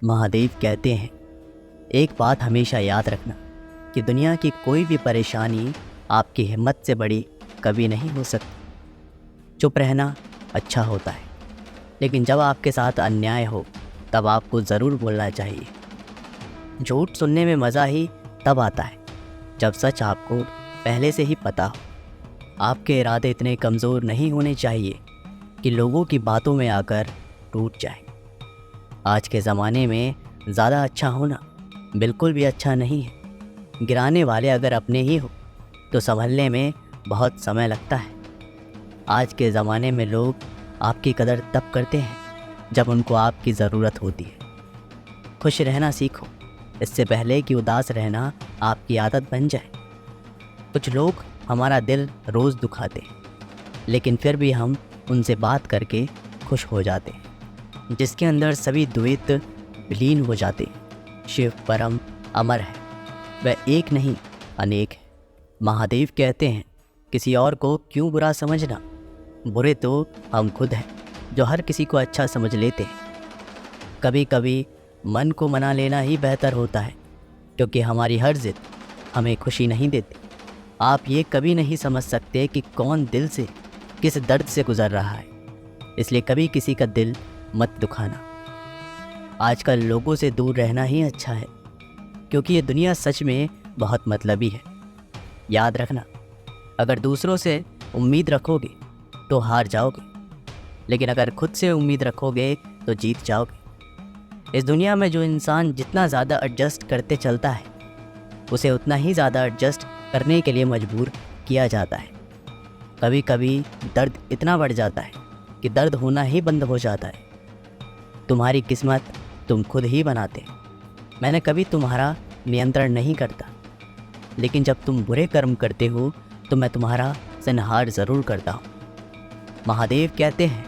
महादेव कहते हैं, एक बात हमेशा याद रखना कि दुनिया की कोई भी परेशानी आपकी हिम्मत से बड़ी कभी नहीं हो सकती। चुप रहना अच्छा होता है, लेकिन जब आपके साथ अन्याय हो तब आपको ज़रूर बोलना चाहिए। झूठ सुनने में मज़ा ही तब आता है जब सच आपको पहले से ही पता हो। आपके इरादे इतने कमज़ोर नहीं होने चाहिए कि लोगों की बातों में आकर टूट जाए। आज के ज़माने में ज़्यादा अच्छा होना बिल्कुल भी अच्छा नहीं है। गिराने वाले अगर अपने ही हो तो संभलने में बहुत समय लगता है। आज के ज़माने में लोग आपकी कदर तब करते हैं जब उनको आपकी ज़रूरत होती है। खुश रहना सीखो, इससे पहले कि उदास रहना आपकी आदत बन जाए। कुछ लोग हमारा दिल रोज़ दुखाते हैं, लेकिन फिर भी हम उनसे बात करके खुश हो जाते हैं। जिसके अंदर सभी द्वैत विलीन हो जाते हैं। शिव परम अमर है, वह एक नहीं अनेक है। महादेव कहते हैं, किसी और को क्यों बुरा समझना, बुरे तो हम खुद हैं जो हर किसी को अच्छा समझ लेते हैं। कभी कभी मन को मना लेना ही बेहतर होता है, क्योंकि हमारी हर जिद हमें खुशी नहीं देती। आप ये कभी नहीं समझ सकते कि कौन दिल से किस दर्द से गुजर रहा है, इसलिए कभी किसी का दिल मत दुखाना। आजकल लोगों से दूर रहना ही अच्छा है, क्योंकि ये दुनिया सच में बहुत मतलबी है। याद रखना, अगर दूसरों से उम्मीद रखोगे तो हार जाओगे, लेकिन अगर खुद से उम्मीद रखोगे तो जीत जाओगे। इस दुनिया में जो इंसान जितना ज़्यादा एडजस्ट करते चलता है, उसे उतना ही ज़्यादा एडजस्ट करने के लिए मजबूर किया जाता है। कभी कभी दर्द इतना बढ़ जाता है कि दर्द होना ही बंद हो जाता है। तुम्हारी किस्मत तुम खुद ही बनाते हो। मैंने कभी तुम्हारा नियंत्रण नहीं करता, लेकिन जब तुम बुरे कर्म करते हो तो मैं तुम्हारा संहार ज़रूर करता हूँ। महादेव कहते हैं,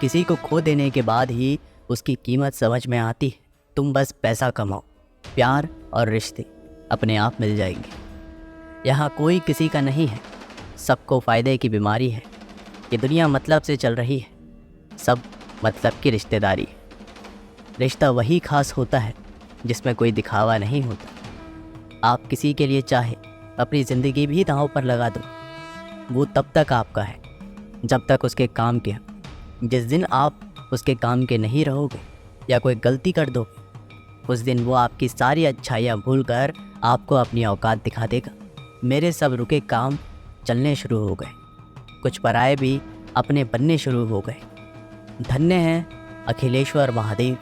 किसी को खो देने के बाद ही उसकी कीमत समझ में आती है। तुम बस पैसा कमाओ, प्यार और रिश्ते अपने आप मिल जाएंगे। यहाँ कोई किसी का नहीं है, सबको फ़ायदे की बीमारी है। ये दुनिया मतलब से चल रही है, सब मतलब की रिश्तेदारी है। रिश्ता वही खास होता है जिसमें कोई दिखावा नहीं होता। आप किसी के लिए चाहे अपनी ज़िंदगी भी दांव पर लगा दो, वो तब तक आपका है जब तक उसके काम के। जिस दिन आप उसके काम के नहीं रहोगे या कोई गलती कर दो, उस दिन वो आपकी सारी अच्छाइयाँ भूल कर आपको अपनी औकात दिखा देगा। मेरे सब रुके काम चलने शुरू हो गए, कुछ पराए भी अपने बनने शुरू हो गए। धन्य हैं अखिलेश्वर महादेव,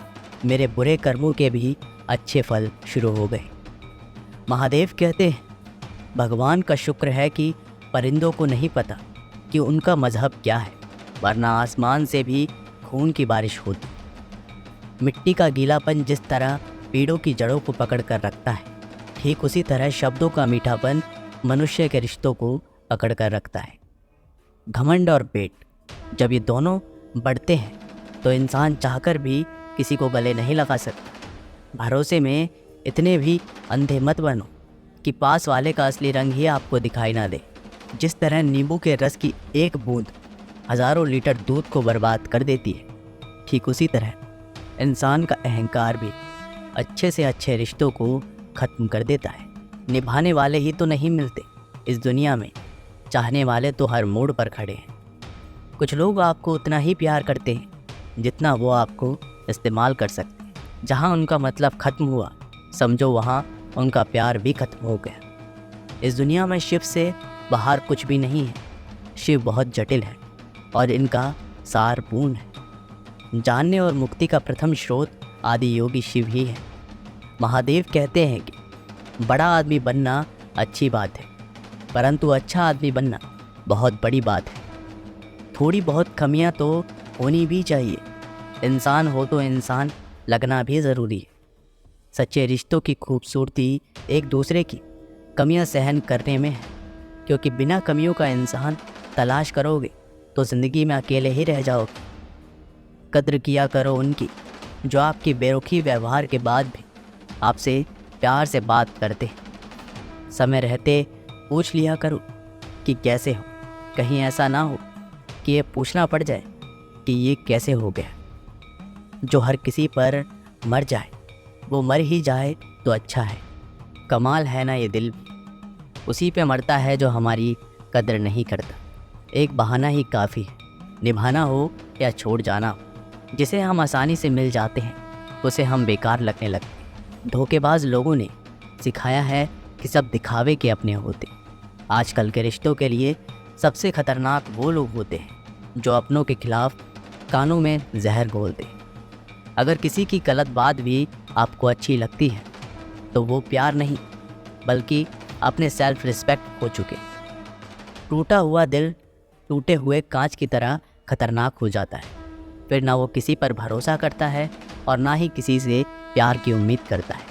मेरे बुरे कर्मों के भी अच्छे फल शुरू हो गए। महादेव कहते हैं, भगवान का शुक्र है कि परिंदों को नहीं पता कि उनका मज़हब क्या है, वरना आसमान से भी खून की बारिश होती। मिट्टी का गीलापन जिस तरह पेड़ों की जड़ों को पकड़ कर रखता है, ठीक उसी तरह शब्दों का मीठापन मनुष्य के रिश्तों को पकड़ कर रखता है। घमंड और पेट जब ये दोनों बढ़ते हैं तो इंसान चाहकर भी किसी को गले नहीं लगा सकता। भरोसे में इतने भी अंधे मत बनो कि पास वाले का असली रंग ही आपको दिखाई ना दे। जिस तरह नींबू के रस की एक बूंद हज़ारों लीटर दूध को बर्बाद कर देती है, ठीक उसी तरह इंसान का अहंकार भी अच्छे से अच्छे रिश्तों को ख़त्म कर देता है। निभाने वाले ही तो नहीं मिलते इस दुनिया में, चाहने वाले तो हर मोड़ पर खड़े हैं। कुछ लोग आपको उतना ही प्यार करते हैं जितना वो आपको इस्तेमाल कर सकते हैं। जहाँ उनका मतलब ख़त्म हुआ, समझो वहाँ उनका प्यार भी ख़त्म हो गया। इस दुनिया में शिव से बाहर कुछ भी नहीं है। शिव बहुत जटिल है और इनका सार पूर्ण है। जानने और मुक्ति का प्रथम स्रोत आदि योगी शिव ही है। महादेव कहते हैं कि बड़ा आदमी बनना अच्छी बात है, परंतु अच्छा आदमी बनना बहुत बड़ी बात है। थोड़ी बहुत कमियां तो होनी भी चाहिए। इंसान हो तो इंसान लगना भी ज़रूरी है। सच्चे रिश्तों की खूबसूरती एक दूसरे की कमियां सहन करने में है, क्योंकि बिना कमियों का इंसान तलाश करोगे तो ज़िंदगी में अकेले ही रह जाओगे। कद्र किया करो उनकी जो आपकी बेरुखी व्यवहार के बाद भी आपसे प्यार से बात करते हैं। समय रहते पूछ लिया करो कि कैसे हो, कहीं ऐसा ना हो कि ये पूछना पड़ जाए कि ये कैसे हो गया। जो हर किसी पर मर जाए वो मर ही जाए तो अच्छा है। कमाल है ना ये दिल भी, उसी पे मरता है जो हमारी कदर नहीं करता। एक बहाना ही काफ़ी है, निभाना हो या छोड़ जाना हो। जिसे हम आसानी से मिल जाते हैं उसे हम बेकार लगने लगते हैं। धोखेबाज लोगों ने सिखाया है कि सब दिखावे के अपने होते। आजकल के रिश्तों के लिए सबसे खतरनाक वो लोग होते हैं जो अपनों के खिलाफ कानों में जहर घोलते हैं। अगर किसी की गलत बात भी आपको अच्छी लगती है तो वो प्यार नहीं बल्कि अपने सेल्फ रिस्पेक्ट हो चुके। टूटा हुआ दिल टूटे हुए कांच की तरह खतरनाक हो जाता है। फिर ना वो किसी पर भरोसा करता है और ना ही किसी से प्यार की उम्मीद करता है।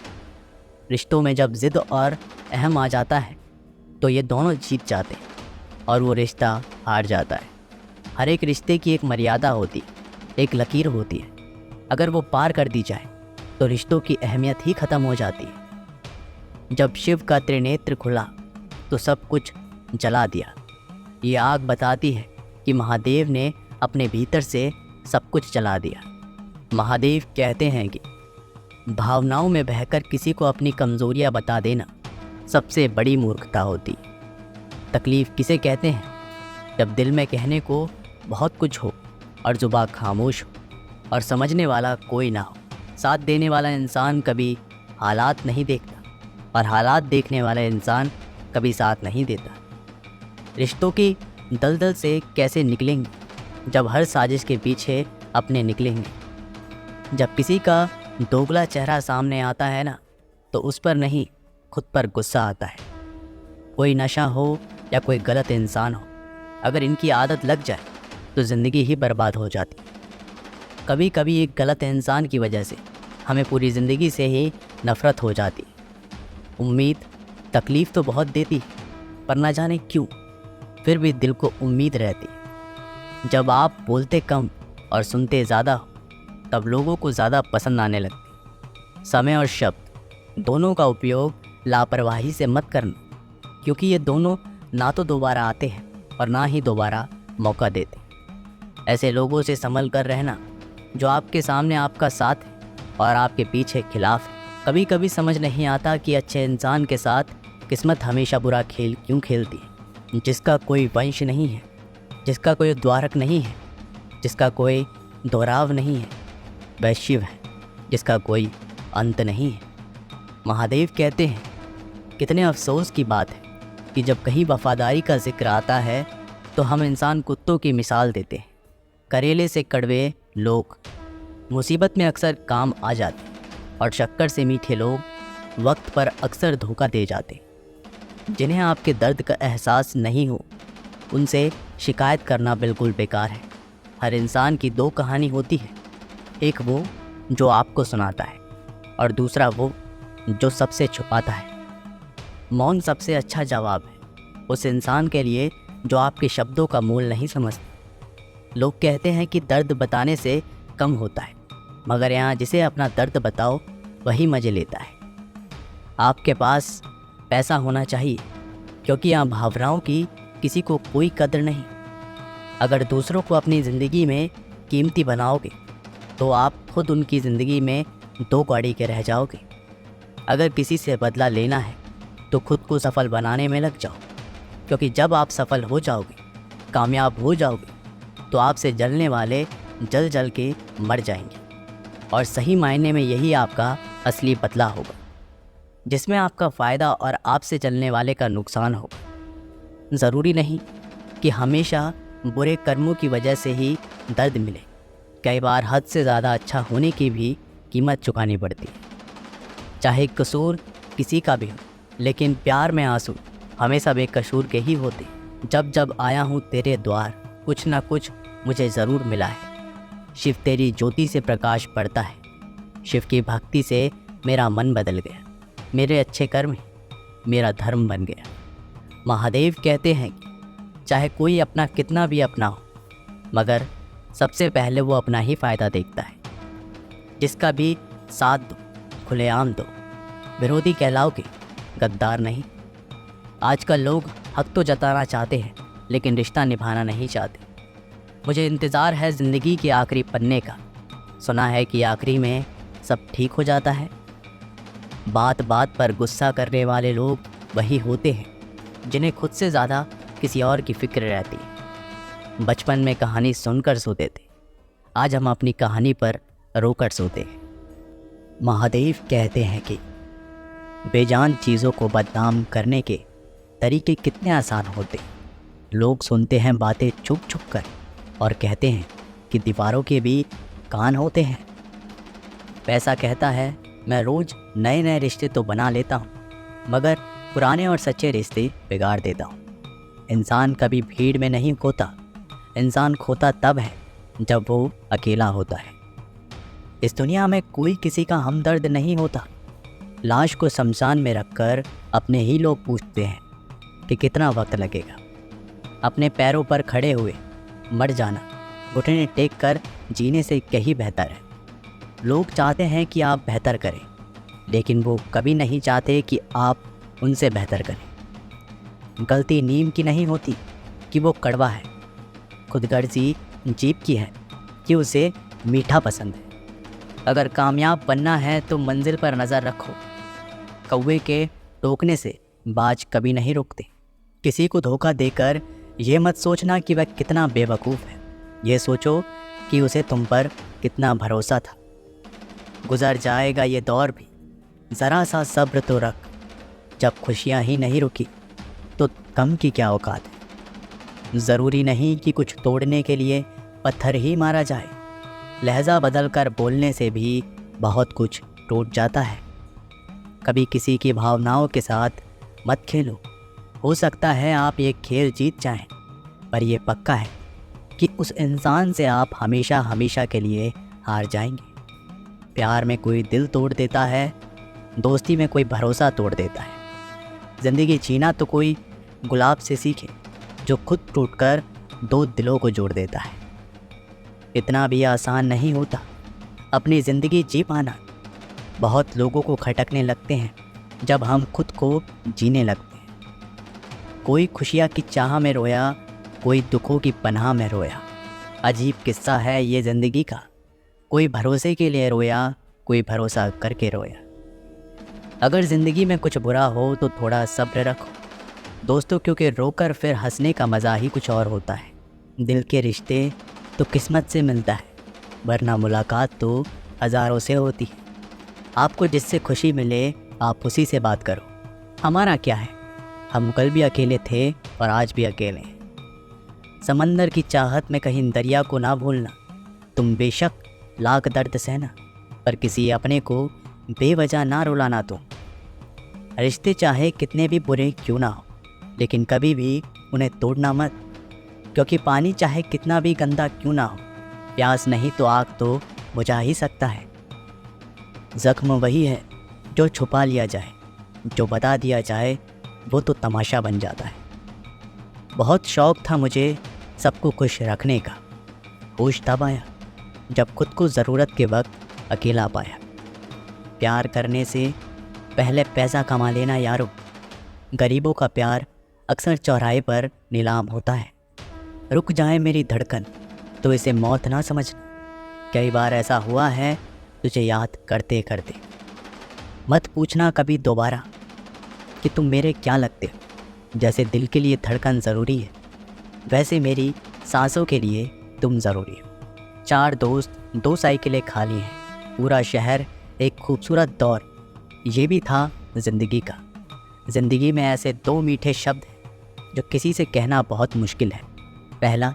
रिश्तों में जब ज़िद और अहम आ जाता है तो ये दोनों जीत जाते हैं और वो रिश्ता हार जाता है। हर एक रिश्ते की एक मर्यादा होती है, एक लकीर होती है। अगर वो पार कर दी जाए तो रिश्तों की अहमियत ही ख़त्म हो जाती है। जब शिव का त्रिनेत्र खुला तो सब कुछ जला दिया। ये आग बताती है कि महादेव ने अपने भीतर से सब कुछ जला दिया। महादेव कहते हैं कि भावनाओं में बहकर किसी को अपनी कमज़ोरियाँ बता देना सबसे बड़ी मूर्खता होती। तकलीफ़ किसे कहते हैं? जब दिल में कहने को बहुत कुछ हो और जुबान खामोश हो और समझने वाला कोई ना हो। साथ देने वाला इंसान कभी हालात नहीं देखता और हालात देखने वाला इंसान कभी साथ नहीं देता। रिश्तों की दलदल से कैसे निकलेंगे जब हर साजिश के पीछे अपने निकलेंगे। जब किसी का दोगला चेहरा सामने आता है ना तो उस पर नहीं खुद पर गुस्सा आता है। कोई नशा हो या कोई गलत इंसान हो, अगर इनकी आदत लग जाए तो ज़िंदगी ही बर्बाद हो जाती। कभी कभी एक गलत इंसान की वजह से हमें पूरी ज़िंदगी से ही नफ़रत हो जाती। उम्मीद तकलीफ़ तो बहुत देती पर ना जाने क्यों फिर भी दिल को उम्मीद रहती। जब आप बोलते कम और सुनते ज़्यादा हो तब लोगों को ज़्यादा पसंद आने लगते। समय और शब्द दोनों का उपयोग लापरवाही से मत करना, क्योंकि ये दोनों ना तो दोबारा आते हैं और ना ही दोबारा मौका देते। ऐसे लोगों से संभल कर रहना जो आपके सामने आपका साथ है और आपके पीछे खिलाफ है। कभी कभी समझ नहीं आता कि अच्छे इंसान के साथ किस्मत हमेशा बुरा खेल क्यों खेलती है। जिसका कोई वंश नहीं है, जिसका कोई द्वारक नहीं है, जिसका कोई दोहराव नहीं है, वह शिव है जिसका कोई अंत नहीं है। महादेव कहते हैं कितने अफसोस की बात है कि जब कहीं वफादारी का जिक्र आता है तो हम इंसान कुत्तों की मिसाल देते हैं। करेले से कड़वे लोग मुसीबत में अक्सर काम आ जाते और शक्कर से मीठे लोग वक्त पर अक्सर धोखा दे जाते। जिन्हें आपके दर्द का एहसास नहीं हो उनसे शिकायत करना बिल्कुल बेकार है। हर इंसान की दो कहानी होती है, एक वो जो आपको सुनाता है और दूसरा वो जो सबसे छुपाता है। मौन सबसे अच्छा जवाब है उस इंसान के लिए जो आपके शब्दों का मोल नहीं समझता। लोग कहते हैं कि दर्द बताने से कम होता है, मगर यहाँ जिसे अपना दर्द बताओ वही मज़े लेता है। आपके पास पैसा होना चाहिए क्योंकि यहाँ भावनाओं की किसी को कोई कदर नहीं। अगर दूसरों को अपनी ज़िंदगी में कीमती बनाओगे तो आप खुद उनकी ज़िंदगी में दो कौड़ी के रह जाओगे। अगर किसी से बदला लेना है तो खुद को सफल बनाने में लग जाओ, क्योंकि जब आप सफल हो जाओगे, कामयाब हो जाओगे, तो आपसे जलने वाले जल जल के मर जाएंगे और सही मायने में यही आपका असली बदला होगा, जिसमें आपका फ़ायदा और आपसे चलने वाले का नुकसान होगा। ज़रूरी नहीं कि हमेशा बुरे कर्मों की वजह से ही दर्द मिले। कई बार हद से ज़्यादा अच्छा होने की भी कीमत चुकानी पड़ती है। चाहे कसूर किसी का भी हो, लेकिन प्यार में आंसू हमेशा बेकसूर के ही होते। जब जब आया हूँ तेरे द्वार, कुछ ना कुछ मुझे ज़रूर मिला है। शिव तेरी ज्योति से प्रकाश पड़ता है, शिव की भक्ति से मेरा मन बदल गया, मेरे अच्छे कर्म ही मेरा धर्म बन गया। महादेव कहते हैं कि चाहे कोई अपना कितना भी अपना हो, मगर सबसे पहले वो अपना ही फ़ायदा देखता है। जिसका भी साथ दो, खुलेआम दो, विरोधी कहलाओगे, गद्दार नहीं। आजकल लोग हक तो जताना चाहते हैं लेकिन रिश्ता निभाना नहीं चाहते। मुझे इंतज़ार है ज़िंदगी के आखिरी पन्ने का। सुना है कि आखिरी में सब ठीक हो जाता है, बात बात पर गुस्सा करने वाले लोग वही होते हैं जिन्हें खुद से ज़्यादा किसी और की फिक्र रहती है। बचपन में कहानी सुनकर सोते थे, आज हम अपनी कहानी पर रोकर सोते हैं। महादेव कहते हैं कि बेजान चीज़ों को बदनाम करने के तरीके कितने आसान होते हैं। लोग सुनते हैं बातें छुप छुप कर और कहते हैं कि दीवारों के भी कान होते हैं। पैसा कहता है मैं रोज़ नए नए रिश्ते तो बना लेता हूँ, मगर पुराने और सच्चे रिश्ते बिगाड़ देता हूँ। इंसान कभी भीड़ में नहीं खोता, इंसान खोता तब है जब वो अकेला होता है। इस दुनिया में कोई किसी का हमदर्द नहीं होता। लाश को शमशान में रखकर अपने ही लोग पूछते हैं कि कितना वक्त लगेगा। अपने पैरों पर खड़े हुए मर जाना घुटने टेक कर जीने से कहीं बेहतर है। लोग चाहते हैं कि आप बेहतर करें, लेकिन वो कभी नहीं चाहते कि आप उनसे बेहतर करें। गलती नीम की नहीं होती कि वो कड़वा है, खुदगर्जी जीभ की है कि उसे मीठा पसंद है। अगर कामयाब बनना है तो मंजिल पर नज़र रखो। कौवे के टोकने से बाज कभी नहीं रुकते। किसी को धोखा देकर ये मत सोचना कि वह कितना बेवकूफ़ है, ये सोचो कि उसे तुम पर कितना भरोसा था। गुजर जाएगा ये दौर भी, ज़रा सा सब्र तो रख। जब खुशियाँ ही नहीं रुकी तो गम की क्या औकात है। ज़रूरी नहीं कि कुछ तोड़ने के लिए पत्थर ही मारा जाए। लहजा बदल कर बोलने से भी बहुत कुछ टूट जाता है। कभी किसी की भावनाओं के साथ मत खेलो। हो सकता है आप ये खेल जीत जाएं, पर यह पक्का है कि उस इंसान से आप हमेशा हमेशा के लिए हार जाएंगे। प्यार में कोई दिल तोड़ देता है, दोस्ती में कोई भरोसा तोड़ देता है। ज़िंदगी जीना तो कोई गुलाब से सीखे जो खुद टूटकर दो दिलों को जोड़ देता है। इतना भी आसान नहीं होता अपनी ज़िंदगी जी पाना। बहुत लोगों को खटकने लगते हैं जब हम खुद को जीने लगते हैं। कोई खुशियाँ की चाह में रोया, कोई दुखों की पनाह में रोया। अजीब किस्सा है ये ज़िंदगी का। कोई भरोसे के लिए रोया, कोई भरोसा करके रोया। अगर ज़िंदगी में कुछ बुरा हो तो थोड़ा सब्र रखो दोस्तों, क्योंकि रोकर फिर हंसने का मज़ा ही कुछ और होता है। दिल के रिश्ते तो किस्मत से मिलता है, वरना मुलाकात तो हज़ारों से होती है। आपको जिससे खुशी मिले आप उसी से बात करो। हमारा क्या है, हम कल भी अकेले थे और आज भी अकेले हैं। समंदर की चाहत में कहीं दरिया को ना भूलना। तुम बेशक लाख दर्द सहना, पर किसी अपने को बेवजह ना रुलाना। तुम रिश्ते चाहे कितने भी बुरे क्यों ना हो, लेकिन कभी भी उन्हें तोड़ना मत, क्योंकि पानी चाहे कितना भी गंदा क्यों ना हो, प्यास नहीं तो आग तो बुझा ही सकता है। ज़ख्म वही है जो छुपा लिया जाए, जो बता दिया जाए वो तो तमाशा बन जाता है। बहुत शौक़ था मुझे सबको खुश रखने का। होश तब आया जब खुद को ज़रूरत के वक्त अकेला पाया। प्यार करने से पहले पैसा कमा लेना यारो। गरीबों का प्यार अक्सर चौराहे पर नीलाम होता है। रुक जाए मेरी धड़कन तो इसे मौत ना समझना। कई बार ऐसा हुआ है तुझे याद करते करते। मत पूछना कभी दोबारा कि तुम मेरे क्या लगते हो। जैसे दिल के लिए धड़कन ज़रूरी है, वैसे मेरी सांसों के लिए तुम ज़रूरी हो। 4 दोस्त 2 साइकिलें खाली हैं, पूरा शहर एक खूबसूरत दौर। ये भी था ज़िंदगी का। ज़िंदगी में ऐसे 2 मीठे शब्द हैं जो किसी से कहना बहुत मुश्किल है। पहला,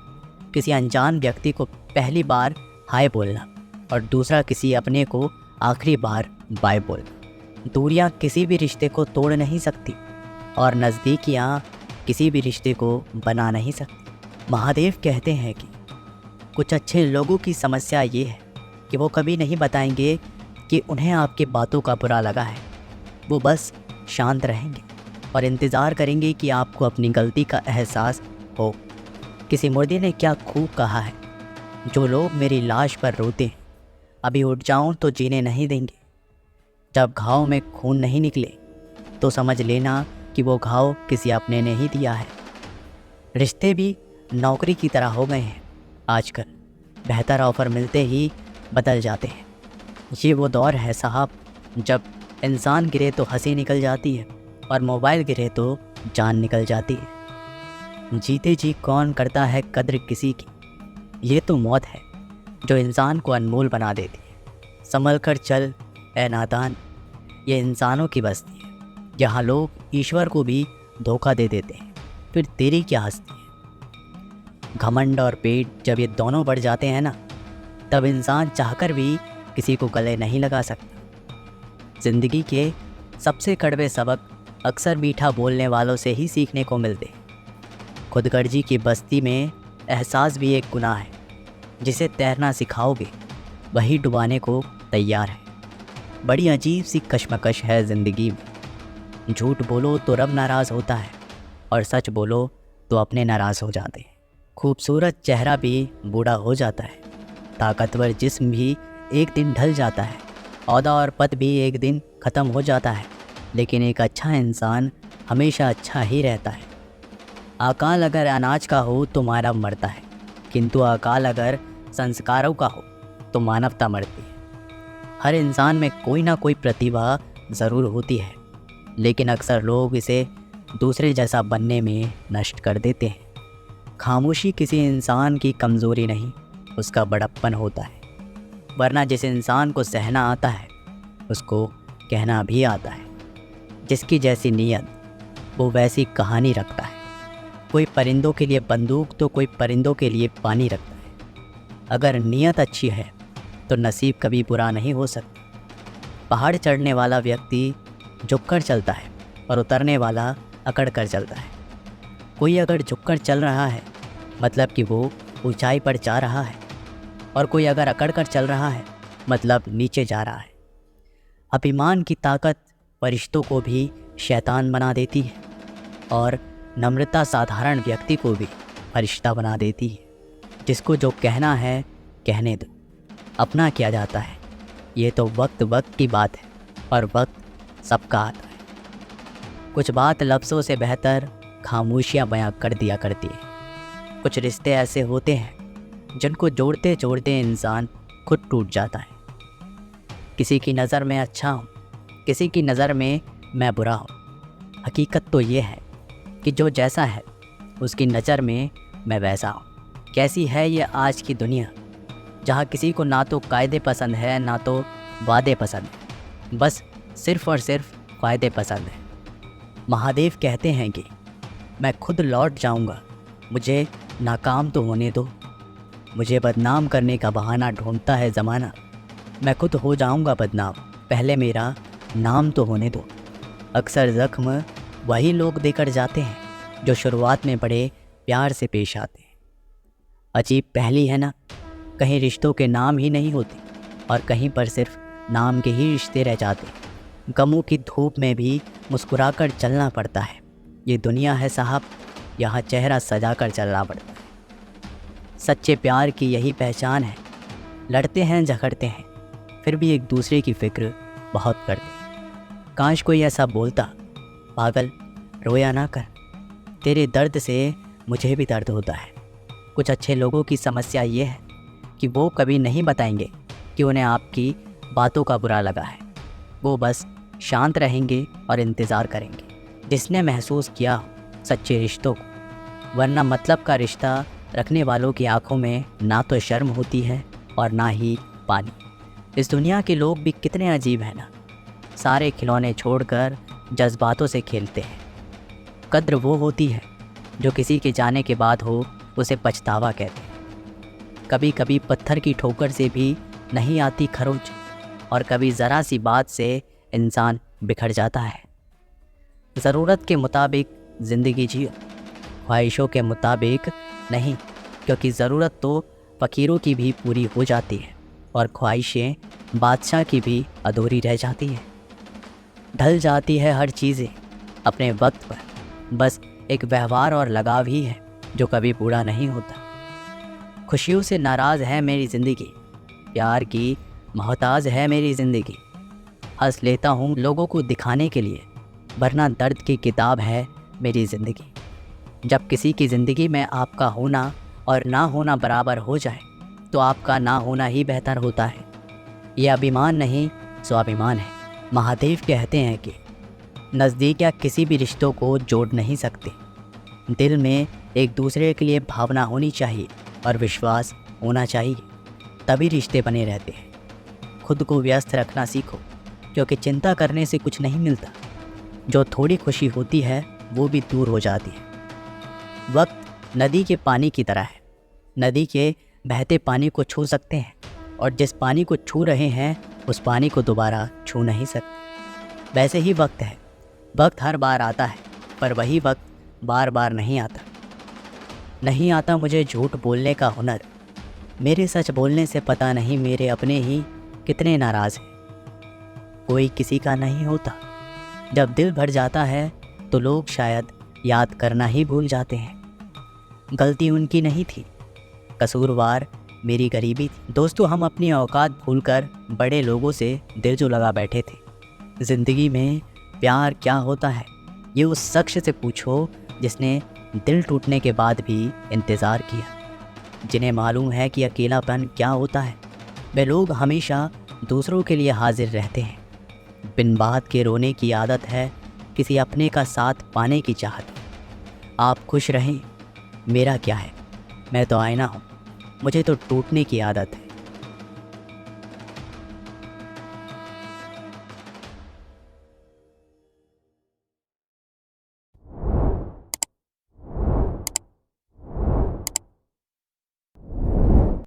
किसी अनजान व्यक्ति को पहली बार हाय बोलना, और दूसरा किसी अपने को आखिरी बार बाय बोलना। दूरियां किसी भी रिश्ते को तोड़ नहीं सकती, और नज़दीकियां किसी भी रिश्ते को बना नहीं सकती। महादेव कहते हैं कि कुछ अच्छे लोगों की समस्या ये है कि वो कभी नहीं बताएंगे कि उन्हें आपकी बातों का बुरा लगा है। वो बस शांत रहेंगे और इंतज़ार करेंगे कि आपको अपनी गलती का एहसास हो। किसी मुर्दे ने क्या खूब कहा है, जो लोग मेरी लाश पर रोते हैं अभी उठ जाऊं तो जीने नहीं देंगे। जब घाव में खून नहीं निकले तो समझ लेना कि वो घाव किसी अपने ने ही दिया है। रिश्ते भी नौकरी की तरह हो गए हैं आजकल, बेहतर ऑफ़र मिलते ही बदल जाते हैं। ये वो दौर है साहब जब इंसान गिरे तो हंसी निकल जाती है और मोबाइल गिरे तो जान निकल जाती है। जीते जी कौन करता है कद्र किसी की, ये तो मौत है जो इंसान को अनमोल बना देती है। संभल कर चल ए नादान, ये इंसानों की बस्ती है, जहाँ लोग ईश्वर को भी धोखा दे देते हैं, फिर तेरी क्या हस्ती है। घमंड और पेट जब ये दोनों बढ़ जाते हैं ना, तब इंसान चाहकर भी किसी को गले नहीं लगा सकता। ज़िंदगी के सबसे कड़वे सबक अक्सर मीठा बोलने वालों से ही सीखने को मिलते हैं। खुदगर्जी की बस्ती में एहसास भी एक गुनाह है, जिसे तैरना सिखाओगे वही डुबाने को तैयार है। बड़ी अजीब सी कश्मकश है ज़िंदगी में। झूठ बोलो तो रब नाराज़ होता है और सच बोलो तो अपने नाराज़ हो जाते हैं। खूबसूरत चेहरा भी बूढ़ा हो जाता है, ताकतवर जिस्म भी एक दिन ढल जाता है, औहदा और पद भी एक दिन ख़त्म हो जाता है, लेकिन एक अच्छा इंसान हमेशा अच्छा ही रहता है। अकाल अगर अनाज का हो तो मानव मरता है, किंतु अकाल अगर संस्कारों का हो तो मानवता मरती है। हर इंसान में कोई ना कोई प्रतिभा ज़रूर होती है, लेकिन अक्सर लोग इसे दूसरे जैसा बनने में नष्ट कर देते हैं। खामोशी किसी इंसान की कमज़ोरी नहीं, उसका बड़प्पन होता है। वरना जिस इंसान को सहना आता है उसको कहना भी आता है। जिसकी जैसी नीयत वो वैसी कहानी रखता है। कोई परिंदों के लिए बंदूक तो कोई परिंदों के लिए पानी रखता है। अगर नीयत अच्छी है तो नसीब कभी बुरा नहीं हो सकता। पहाड़ चढ़ने वाला व्यक्ति झुककर चलता है और उतरने वाला अकड़ कर चलता है। कोई अगर झुककर चल रहा है मतलब कि वो ऊंचाई पर जा रहा है, और कोई अगर अकड़ कर चल रहा है मतलब नीचे जा रहा है। अभिमान की ताकत फरिश्तों को भी शैतान बना देती है और नम्रता साधारण व्यक्ति को भी फरिश्ता बना देती है। जिसको जो कहना है कहने दो, अपना किया जाता है। ये तो वक्त वक्त की बात है और वक्त सबका आता है। कुछ बात लफ्ज़ों से बेहतर खामोशियाँ बयां कर दिया करती है। कुछ रिश्ते ऐसे होते हैं जिनको जोड़ते जोड़ते इंसान खुद टूट जाता है। किसी की नज़र में अच्छा हूँ, किसी की नज़र में मैं बुरा हूँ। हकीकत तो ये है कि जो जैसा है उसकी नज़र में मैं वैसा हूँ। कैसी है ये आज की दुनिया, जहाँ किसी को ना तो कायदे पसंद है ना तो वादे पसंद है, बस सिर्फ़ और सिर्फ फ़ायदे पसंद है। महादेव कहते हैं कि मैं खुद लौट जाऊँगा, मुझे नाकाम तो होने दो। मुझे बदनाम करने का बहाना ढूंढता है ज़माना, मैं खुद हो जाऊंगा बदनाम, पहले मेरा नाम तो होने दो। अक्सर ज़ख्म वही लोग देकर जाते हैं जो शुरुआत में बड़े प्यार से पेश आते हैं। अजीब पहली है ना, कहीं रिश्तों के नाम ही नहीं होते और कहीं पर सिर्फ नाम के ही रिश्ते रह जाते हैं। गमों की धूप में भी मुस्कुराकर चलना पड़ता है। ये दुनिया है साहब, यहाँ चेहरा सजा कर चलना पड़ता है। सच्चे प्यार की यही पहचान है, लड़ते हैं झगड़ते हैं फिर भी एक दूसरे की फ़िक्र बहुत करते हैं। काश कोई ऐसा बोलता, पागल रोया ना कर, तेरे दर्द से मुझे भी दर्द होता है। कुछ अच्छे लोगों की समस्या ये है कि वो कभी नहीं बताएंगे कि उन्हें आपकी बातों का बुरा लगा है। वो बस शांत रहेंगे और इंतज़ार करेंगे जिसने महसूस किया हो सच्चे रिश्तों को। वरना मतलब का रिश्ता रखने वालों की आंखों में ना तो शर्म होती है और ना ही पानी। इस दुनिया के लोग भी कितने अजीब हैं ना, सारे खिलौने छोड़कर जज्बातों से खेलते हैं। कद्र वो होती है जो किसी के जाने के बाद हो उसे पछतावा कहते हैं। कभी कभी पत्थर की ठोकर से भी नहीं आती खरोंच, और कभी ज़रा सी बात से इंसान बिखर जाता है। ज़रूरत के मुताबिक ज़िंदगी जियो, ख्वाहिशों के मुताबिक नहीं, क्योंकि ज़रूरत तो फ़कीरों की भी पूरी हो जाती है और ख्वाहिशें बादशाह की भी अधूरी रह जाती हैं। ढल जाती है हर चीज़ें अपने वक्त पर, बस एक व्यवहार और लगाव ही है जो कभी पूरा नहीं होता। खुशियों से नाराज़ है मेरी ज़िंदगी, प्यार की मोहताज है मेरी ज़िंदगी। हंस लेता हूँ लोगों को दिखाने के लिए, वरना दर्द की किताब है मेरी ज़िंदगी। जब किसी की ज़िंदगी में आपका होना और ना होना बराबर हो जाए तो आपका ना होना ही बेहतर होता है। यह अभिमान नहीं स्वाभिमान है। महादेव कहते हैं कि नज़दीकियाँ किसी भी रिश्तों को जोड़ नहीं सकते। दिल में एक दूसरे के लिए भावना होनी चाहिए और विश्वास होना चाहिए, तभी रिश्ते बने रहते हैं। खुद को व्यस्त रखना सीखो, क्योंकि चिंता करने से कुछ नहीं मिलता। जो थोड़ी खुशी होती है वो भी दूर हो जाती है। वक्त नदी के पानी की तरह है। नदी के बहते पानी को छू सकते हैं, और जिस पानी को छू रहे हैं उस पानी को दोबारा छू नहीं सकते। वैसे ही वक्त है। वक्त हर बार आता है, पर वही वक्त बार बार नहीं आता। नहीं आता मुझे झूठ बोलने का हुनर। मेरे सच बोलने से पता नहीं मेरे अपने ही कितने नाराज़ हैं। कोई किसी का नहीं होता। जब दिल भर जाता है तो लोग शायद याद करना ही भूल जाते हैं। गलती उनकी नहीं थी, कसूरवार मेरी गरीबी थी। दोस्तों, हम अपनी औकात भूलकर बड़े लोगों से दिल जो लगा बैठे थे। ज़िंदगी में प्यार क्या होता है ये उस शख्स से पूछो जिसने दिल टूटने के बाद भी इंतज़ार किया। जिन्हें मालूम है कि अकेलापन क्या होता है, वे लोग हमेशा दूसरों के लिए हाजिर रहते हैं। बिन बात के रोने की आदत है, किसी अपने का साथ पाने की चाहत। आप खुश रहें, मेरा क्या है, मैं तो आईना हूँ, मुझे तो टूटने की आदत है।